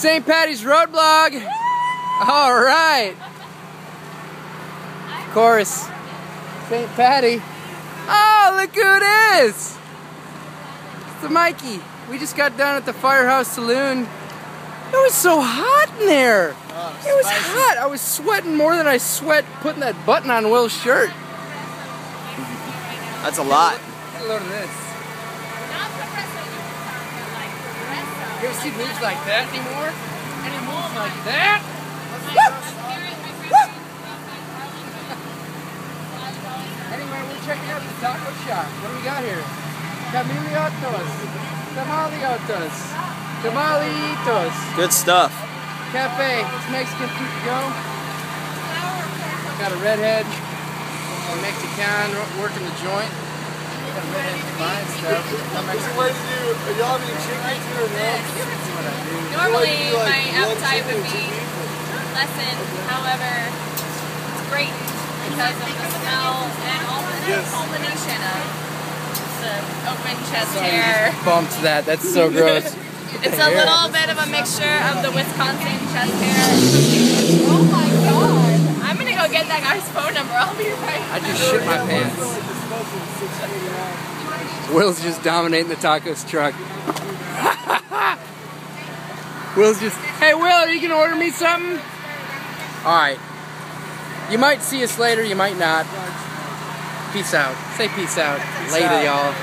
St. Patty's Road Blog. All right. Of course, St. Patty. Oh, look who it is. It's the Mikey. We just got done at the Firehouse Saloon. It was so hot in there. It was hot. I was sweating more than I sweat putting that button on Will's shirt. That's a lot. Get a load of this. You ever see moves like that anymore? Any moves like that? Anyway, we're checking out the taco shop. What do we got here? Tamalitos. Good stuff. Cafe. It's Mexican food to go. Got a redhead, a Mexican working the joint. Got a redhead buying stuff. Y'all eating chicken or no? Normally, my appetite would be lessened. However, it's great because of the smell and all the combination of the open chest hair. Bumped that. That's so gross. It's a little bit of a mixture of the Wisconsin chest hair. Oh my god! I'm gonna go get that guy's phone number. I'll be right back. I just shit my pants. Will's just dominating the tacos truck. Will's just, hey Will, are you gonna order me something? Alright. You might see us later, you might not. Peace out. Say peace out. Later, y'all.